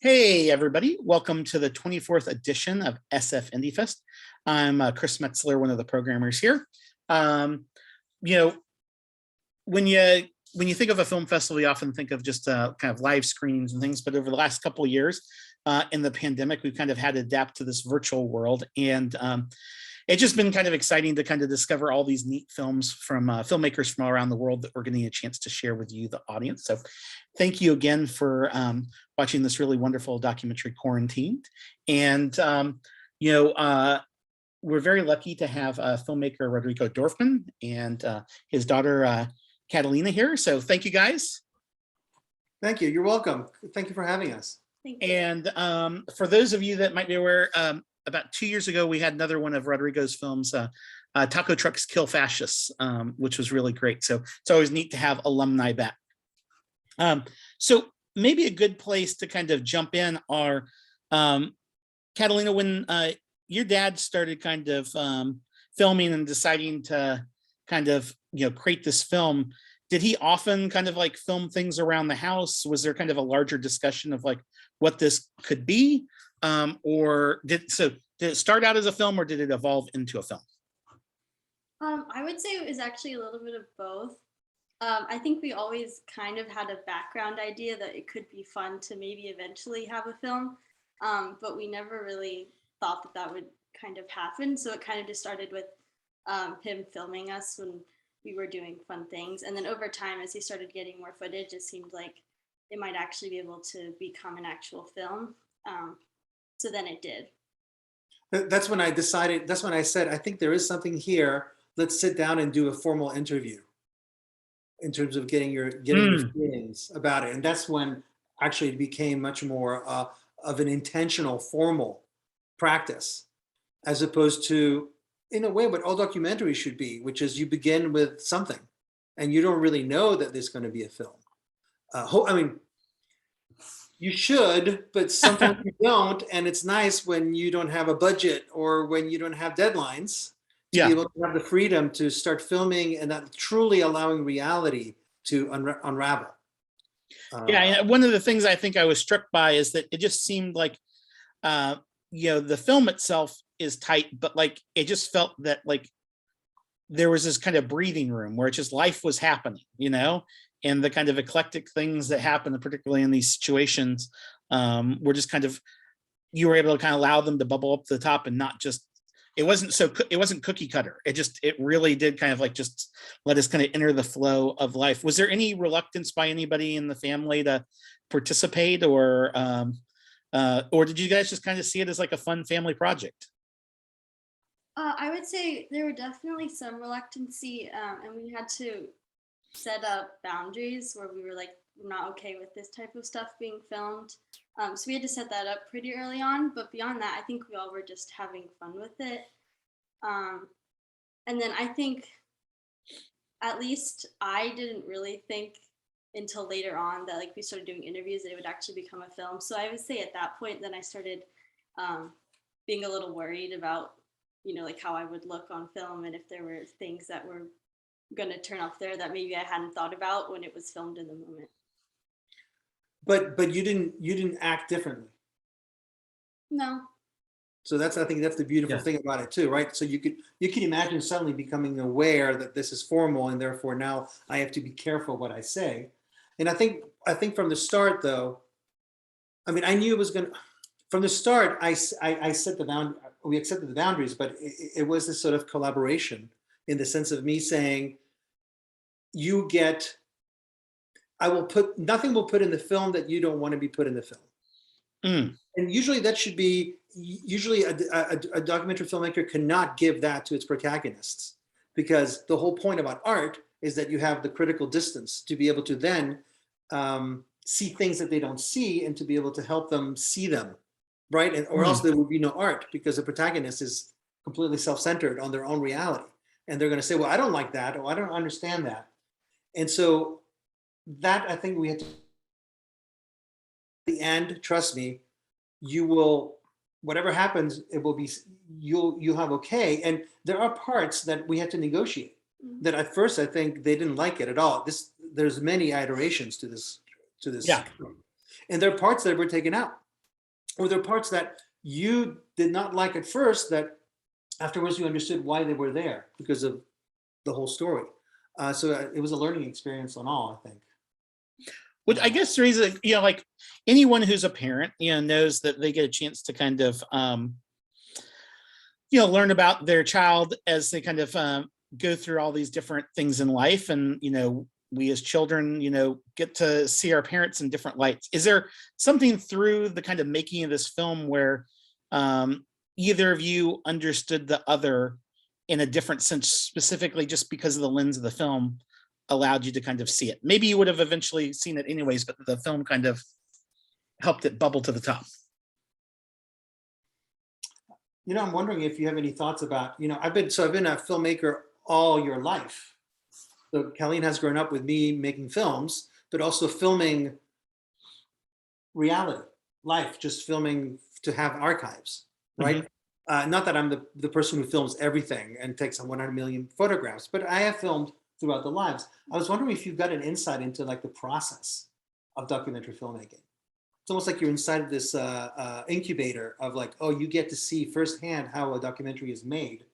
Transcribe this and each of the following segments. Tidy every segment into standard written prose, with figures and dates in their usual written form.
Hey, everybody. Welcome to the 24th edition of SF Indie Fest. I'm Chris Metzler, one of the programmers here. Um, you know, when you think of a film festival, you often think of just kind of live screenings and things. But over the last couple of years, in the pandemic, we've kind of had to adapt to this virtual world. And it's just been kind of exciting to kind of discover all these neat films from filmmakers from all around the world that we're getting a chance to share with you, the audience. So thank you again for watching this really wonderful documentary, Quaranteened. And, you know, we're very lucky to have filmmaker Rodrigo Dorfman and his daughter, Catalina here. So thank you guys. Thank you. You're welcome. Thank you for having us. Thank you. And for those of you that might be aware, about 2 years ago, we had another one of Rodrigo's films, Taco Trucks Kill Fascists, which was really great. So it's always neat to have alumni back. So maybe a good place to kind of jump in are, Catalina, when your dad started kind of filming and deciding to kind of, create this film, did he often kind of like film things around the house? Was there kind of a larger discussion of like what this could be? Or did it start out as a film or did it evolve into a film? I would say it was actually a little bit of both. I think we always kind of had a background idea that it could be fun to maybe eventually have a film, but we never really thought that that would kind of happen. So it kind of just started with him filming us when we were doing fun things. And then over time, as he started getting more footage, it seemed like it might actually be able to become an actual film. So then it did. That's when I decided, that's when I said, I think there is something here. Let's sit down and do a formal interview in terms of getting your feelings about it. And that's when actually it became much more of an intentional, formal practice, as opposed to, in a way, what all documentaries should be, which is you begin with something and you don't really know that there's going to be a film. I mean, you should, but sometimes you don't. And it's nice when you don't have a budget or when you don't have deadlines to be able to have the freedom to start filming and that truly allowing reality to unravel. Yeah, one of the things I think I was struck by is that it just seemed like, the film itself is tight, but like it just felt that like there was this kind of breathing room where it's just life was happening, and the kind of eclectic things that happen, particularly in these situations, were just kind of, you were able to kind of allow them to bubble up to the top and not just, it wasn't cookie cutter. It really did kind of like just let us kind of enter the flow of life. Was there any reluctance by anybody in the family to participate, or did you guys just kind of see it as like a fun family project? I would say there were definitely some reluctancy, and we had to set up boundaries where we were like, we're not okay with this type of stuff being filmed. So we had to set that up pretty early on. But beyond that, I think we all were just having fun with it. And then I think, at least I didn't really think until later on that like we started doing interviews that it would actually become a film. So I would say at that point, then I started being a little worried about, like how I would look on film and if there were things that were going to turn up there that maybe I hadn't thought about when it was filmed in the moment. But you didn't act differently. No. So I think that's the beautiful thing about it too, right? So you can imagine suddenly becoming aware that this is formal and therefore now I have to be careful what I say. And I think from the start though, I mean, I knew it was going to, from the start, I set the bound, we accepted the boundaries, but it was this sort of collaboration in the sense of me saying, nothing will put in the film that you don't want to be put in the film. And usually that should be, a documentary filmmaker cannot give that to its protagonists, because the whole point about art is that you have the critical distance to be able to then see things that they don't see and to be able to help them see them, right? And or else there would be no art, because the protagonist is completely self-centered on their own reality. And they're going to say, well, I don't like that, or I don't understand that. And so that, I think we have to, at the end, trust me, you will, whatever happens, it will be, you'll have okay. And there are parts that we had to negotiate that at first, I think they didn't like it at all. There's many iterations to this. Yeah. And there are parts that were taken out. Or there are parts that you did not like at first that afterwards you understood why they were there because of the whole story. So it was a learning experience on all, I think. Which I guess the reason, like anyone who's a parent, knows that they get a chance to kind of, learn about their child as they kind of go through all these different things in life. And, we as children, get to see our parents in different lights. Is there something through the kind of making of this film where either of you understood the other in a different sense, specifically just because of the lens of the film allowed you to kind of see it? Maybe you would have eventually seen it anyways, but the film kind of helped it bubble to the top. I'm wondering if you have any thoughts about, I've been a filmmaker all your life. So Colleen has grown up with me making films, but also filming reality, life, just filming to have archives, right? Not that I'm the person who films everything and takes 100 million photographs, but I have filmed throughout the lives. I was wondering if you've got an insight into like the process of documentary filmmaking. It's almost like you're inside this incubator of like, oh, you get to see firsthand how a documentary is made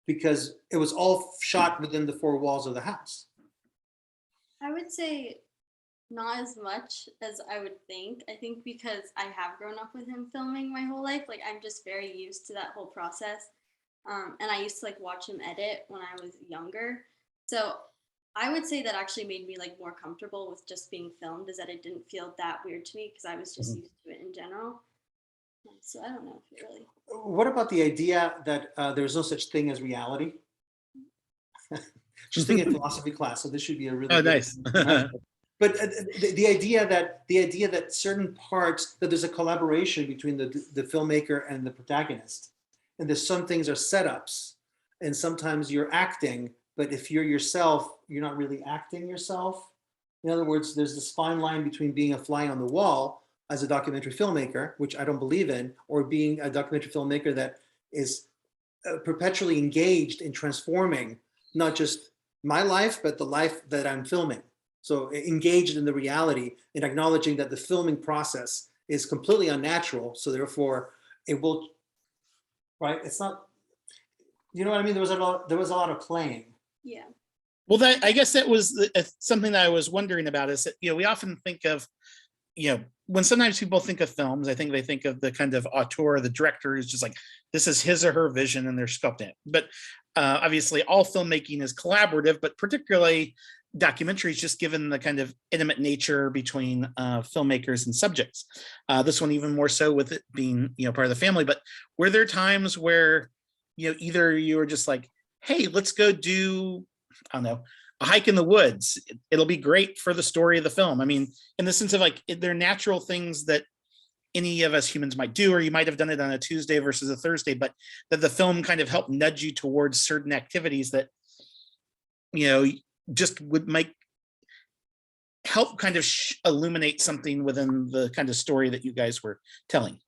because it was all shot within the four walls of the house. I would say not as much as I would think. I think because I have grown up with him filming my whole life, like I'm just very used to that whole process. And I used to like watch him edit when I was younger. So I would say that actually made me like more comfortable with just being filmed, is that it didn't feel that weird to me because I was just used to it in general. So I don't know if it really. What about the idea that there's no such thing as reality? Just thinking philosophy class, so this should be a really nice. But the idea that certain parts, that there's a collaboration between the filmmaker and the protagonist, and that some things are setups, and sometimes you're acting, but if you're yourself, you're not really acting yourself. In other words, there's this fine line between being a fly on the wall as a documentary filmmaker, which I don't believe in, or being a documentary filmmaker that is perpetually engaged in transforming not just my life, but the life that I'm filming. So engaged in the reality and acknowledging that the filming process is completely unnatural. So therefore it will, right? It's not, you know what I mean? There was a lot of playing. Yeah. Well, I guess that was something that I was wondering about, is that, we often think of, when sometimes people think of films, I think they think of the kind of auteur, the director who's just like, this is his or her vision and they're sculpting it. But obviously all filmmaking is collaborative, but particularly documentaries, just given the kind of intimate nature between filmmakers and subjects. This one even more so with it being, part of the family. But were there times where, either you were just like, hey, let's go do, I don't know, a hike in the woods. It'll be great for the story of the film. I mean, in the sense of like, they're natural things that any of us humans might do, or you might have done it on a Tuesday versus a Thursday, but that the film kind of helped nudge you towards certain activities that, just would help kind of illuminate something within the kind of story that you guys were telling.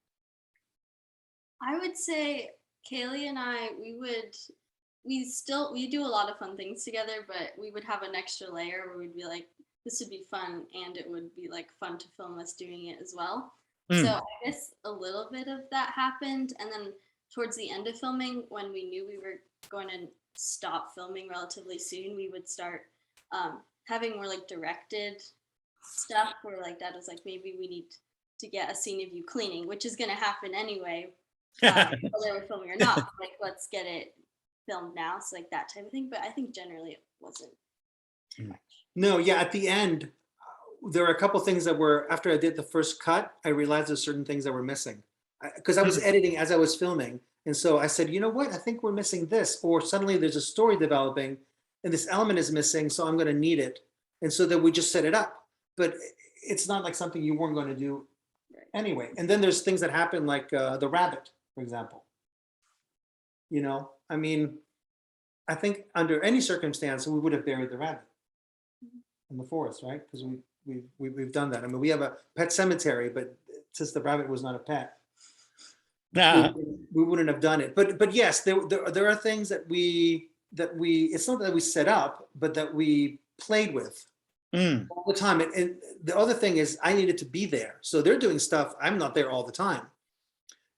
I would say Kaylee and I, we do a lot of fun things together, but we would have an extra layer where we'd be like, this would be fun, and it would be like fun to film us doing it as well. So I guess a little bit of that happened, and then towards the end of filming, when we knew we were going to stop filming relatively soon, we would start having more like directed stuff where like Dad was like, maybe we need to get a scene of you cleaning, which is going to happen anyway, whether we're filming or not. Like, let's get it filmed now. So like that type of thing. But I think generally it wasn't too much. No, yeah, at the end, there were a couple things that were, after I did the first cut, I realized there's certain things that were missing. Because I was editing as I was filming. And so I said, you know what, I think we're missing this. Or suddenly there's a story developing and this element is missing, so I'm going to need it. And so then we just set it up. But it's not like something you weren't going to do anyway. And then there's things that happen like the rabbit, for example. I mean, I think under any circumstance, we would have buried the rabbit in the forest, right? Because we've done that. I mean, we have a pet cemetery, but since the rabbit was not a pet, we wouldn't have done it. But yes, there are things that we it's not that we set up, but that we played with all the time. And the other thing is I needed to be there. So they're doing stuff. I'm not there all the time.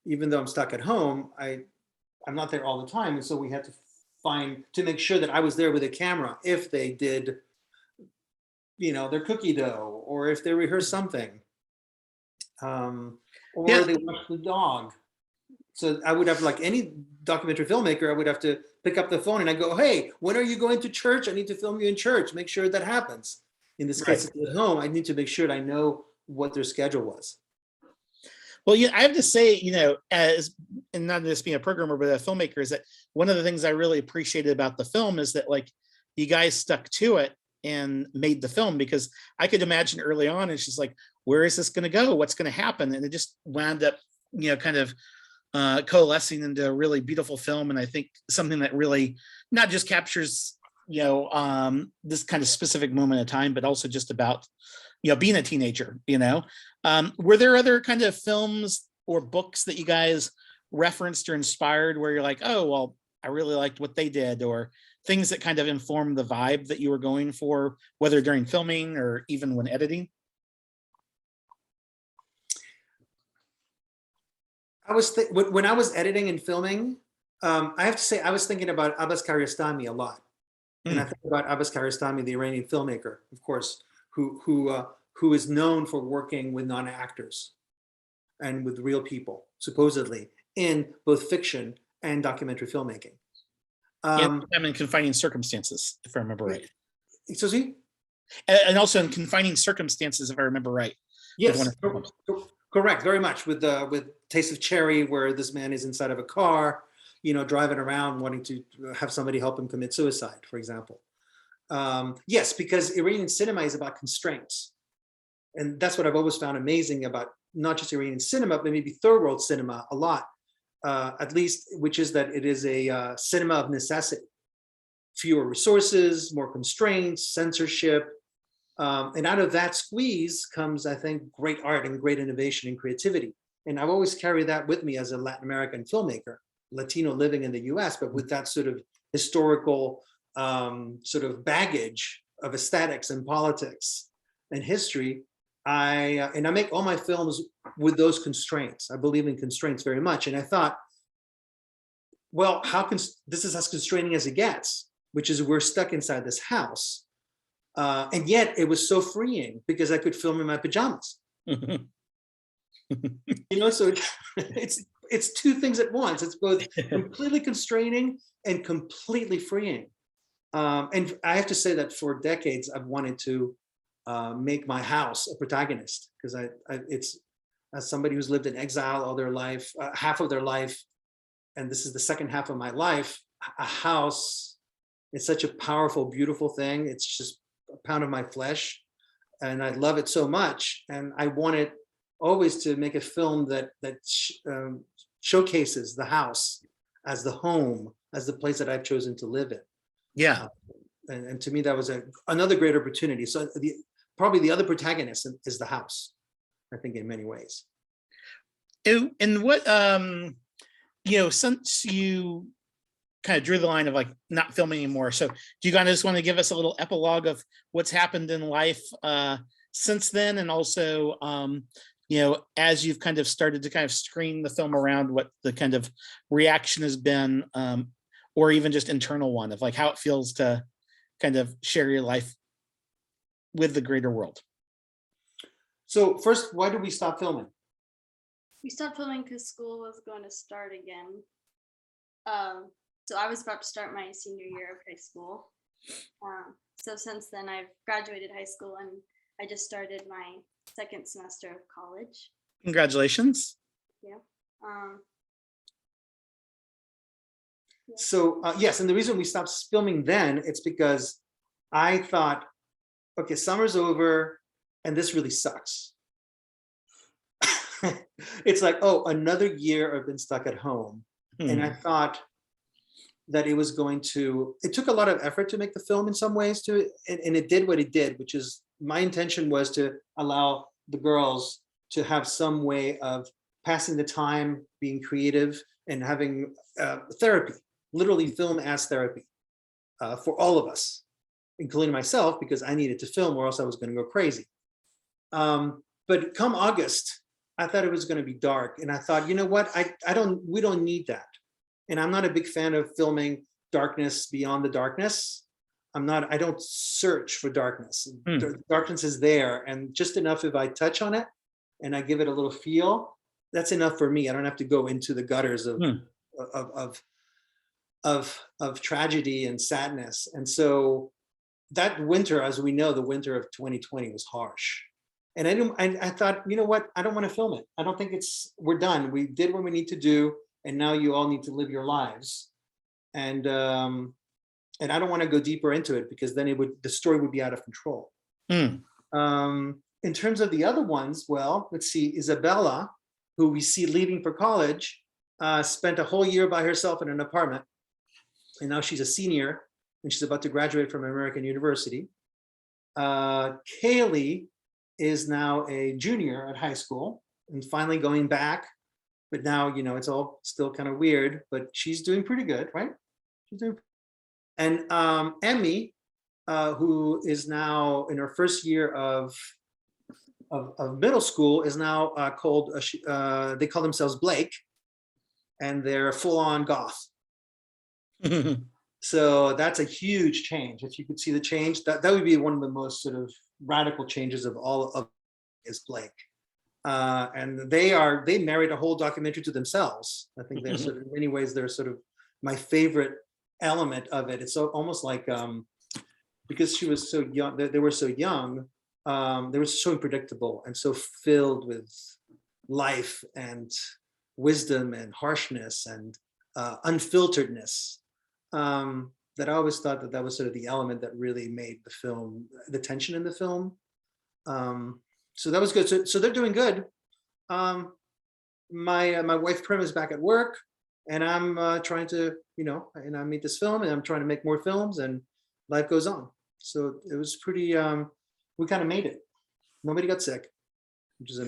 even though I'm stuck at home, I'm not there all the time. And so we had to make sure that I was there with a camera if they did, their cookie dough, or if they rehearsed something, or Yeah. they watched the dog. So I would have, like any documentary filmmaker, I would have to pick up the phone and I go, hey, when are you going to church? I need to film you in church. Make sure that happens. In this case, Right. at home, I need to make sure that I know what their schedule was. Well, I have to say, as, and not just being a programmer, but a filmmaker, is that one of the things I really appreciated about the film is that, like, you guys stuck to it and made the film, because I could imagine early on, it's just like, where is this going to go? What's going to happen? And it just wound up, kind of coalescing into a really beautiful film. And I think something that really not just captures, this kind of specific moment in time, but also just about, being a teenager, were there other kind of films or books that you guys referenced or inspired where you're like, oh, well, I really liked what they did, or things that kind of informed the vibe that you were going for, whether during filming or even when editing? When I was editing and filming, I have to say I was thinking about Abbas Kiarostami a lot, and I think about Abbas Kiarostami, the Iranian filmmaker, of course, who is known for working with non-actors and with real people, supposedly, in both fiction and documentary filmmaking. I'm in Confining Circumstances, if I remember right. Excuse me? And also in Confining Circumstances, if I remember right. Yes, correct, very much, with Taste of Cherry, where this man is inside of a car, driving around wanting to have somebody help him commit suicide, for example. Yes, because Iranian cinema is about constraints. And that's what I've always found amazing about not just Iranian cinema, but maybe third world cinema a lot, at least, which is that it is a cinema of necessity. Fewer resources, more constraints, censorship. And out of that squeeze comes, I think, great art and great innovation and creativity. And I've always carried that with me as a Latin American filmmaker, Latino living in the US, but with that sort of historical sort of baggage of aesthetics and politics and history. I make all my films with those constraints. I believe in constraints very much. And I thought, well, this is as constraining as it gets, which is we're stuck inside this house. And yet it was so freeing because I could film in my pajamas. So it's two things at once. It's both completely constraining and completely freeing. And I have to say that for decades, I've wanted to make my house a protagonist, because it's, as somebody who's lived in exile all their life, half of their life, and this is the second half of my life, a house is such a powerful, beautiful thing. It's just a pound of my flesh, and I love it so much. And I wanted always to make a film that showcases the house as the home, as the place that I've chosen to live in. Yeah. And to me, that was another great opportunity. So probably the other protagonist is the house, I think, in many ways. And what, since you kind of drew the line of like not filming anymore, so do you guys just want to give us a little epilogue of what's happened in life since then? And also, as you've kind of started to kind of screen the film around, what the kind of reaction has been, or even just internal one of like how it feels to kind of share your life with the greater world. So first, why did we stop filming? We stopped filming because school was going to start again. So I was about to start my senior year of high school. So since then, I've graduated high school and I just started my second semester of college. Congratulations. Yeah. So yes, and the reason we stopped filming then, it's because I thought, okay, summer's over and this really sucks. It's like, oh, another year I've been stuck at home. And I thought that it took a lot of effort to make the film in some ways and it did what it did, which is my intention was to allow the girls to have some way of passing the time, being creative, and having therapy, literally film as therapy for all of us, including myself, because I needed to film or else I was going to go crazy. But come August, I thought it was going to be dark, and I thought, you know what, we don't need that. And I'm not a big fan of filming darkness beyond the darkness. I don't search for darkness. Darkness is there, and just enough if I touch on it and I give it a little feel, that's enough for me. I don't have to go into the gutters of of tragedy and sadness. And so that winter, as we know, the winter of 2020 was harsh. And I thought, you know what? I don't want to film it. I don't think we're done. We did what we need to do, and now you all need to live your lives. And I don't want to go deeper into it because then the story would be out of control. In terms of the other ones, well, let's see, Isabella, who we see leaving for college, spent a whole year by herself in an apartment. And now she's a senior and she's about to graduate from American University. Kaylee is now a junior at high school and finally going back. But now, it's all still kind of weird, but she's doing pretty good, right? And Emmy, who is now in her first year of middle school, is now called, they call themselves Blake, and they're full-on goth. So that's a huge change. If you could see the change, that would be one of the most sort of radical changes of all of is Blake. And they married a whole documentary to themselves. I think they're sort of, in many ways, they're sort of my favorite element of it. It's almost like because she was so young, they were so young, they were so unpredictable and so filled with life and wisdom and harshness and unfilteredness, that I always thought that was sort of the element that really made the film, the tension in the film. So that was good. So they're doing good. My wife Prim is back at work, and I'm trying to, and I made this film, and I'm trying to make more films, and life goes on. So it was pretty. We kind of made it. Nobody got sick, which is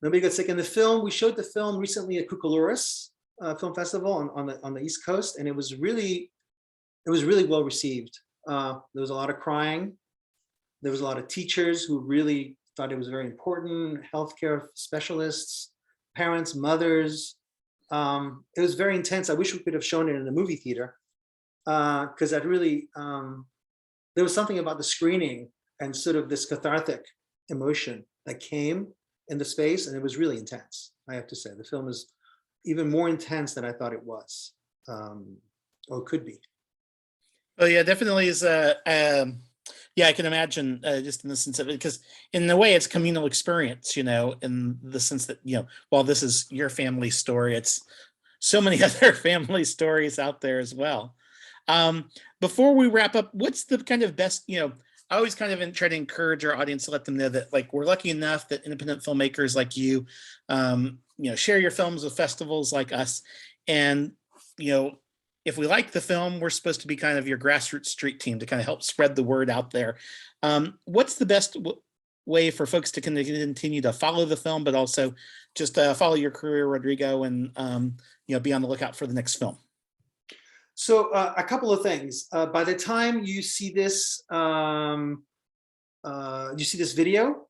nobody got sick in the film. We showed the film recently at Cucalores Film Festival on the East Coast, and it was really well received. There was a lot of crying. There was a lot of teachers who really thought it was very important, healthcare specialists, parents, mothers. It was very intense. I wish we could have shown it in the movie theater, because that really, there was something about the screening and sort of this cathartic emotion that came in the space, and it was really intense, I have to say. The film is even more intense than I thought it was, or could be. Oh yeah, definitely is. Yeah, I can imagine, just in the sense of it, because in a way it's communal experience, in the sense that, while this is your family story, it's so many other family stories out there as well. Before we wrap up, what's the kind of best, I always kind of try to encourage our audience to let them know that, like, we're lucky enough that independent filmmakers like you, share your films with festivals like us. And, if we like the film, we're supposed to be kind of your grassroots street team to kind of help spread the word out there. What's the best way for folks to continue to follow the film, but also just follow your career, Rodrigo, and be on the lookout for the next film? So a couple of things. By the time you see this, video,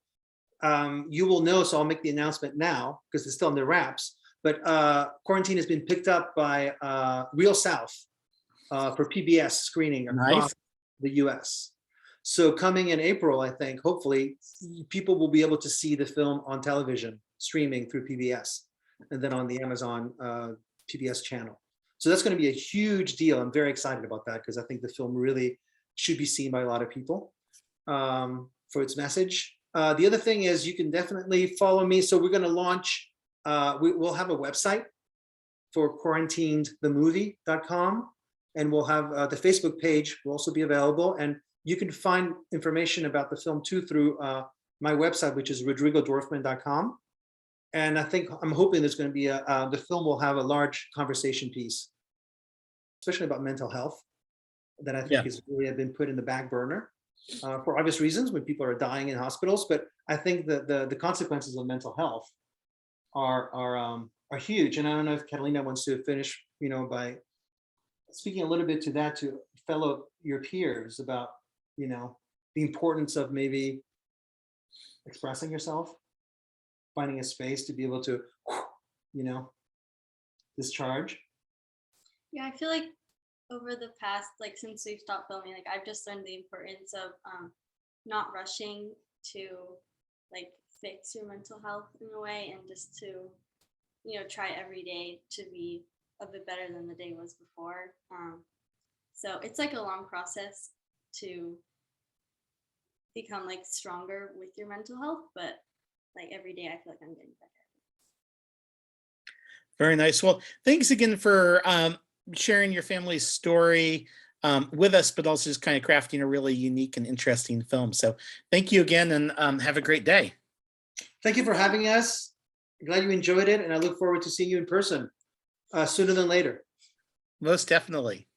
you will know. So I'll make the announcement now because it's still in the wraps. But Quarantine has been picked up by Real South for PBS screening across the U.S. So coming in April, I think, hopefully, people will be able to see the film on television, streaming through PBS, and then on the Amazon PBS channel. So that's going to be a huge deal. I'm very excited about that because I think the film really should be seen by a lot of people for its message. The other thing is you can definitely follow me. So we're going to launch, we'll have a website for quarantinedthemovie.com, and we'll have the Facebook page will also be available. And you can find information about the film too through my website, which is rodrigodorfman.com. And I'm hoping there's going to be the film will have a large conversation piece, especially about mental health, that I think is really been put in the back burner for obvious reasons when people are dying in hospitals. But I think that the consequences of mental health are huge. And I don't know if Catalina wants to finish, by speaking a little bit to that to your peers about, the importance of maybe expressing yourself, finding a space to be able to, you know, discharge. Yeah, I feel like over the past, like since we've stopped filming, like I've just learned the importance of not rushing to like fix your mental health in a way, and just to, you know, try every day to be a bit better than the day was before. So it's like a long process to become like stronger with your mental health, but like every day I feel like I'm getting better. Very nice. Well, thanks again for sharing your family's story with us, but also just kind of crafting a really unique and interesting film. So thank you again, and have a great day. Thank you for having us. Glad you enjoyed it, and I look forward to seeing you in person sooner than later. Most definitely.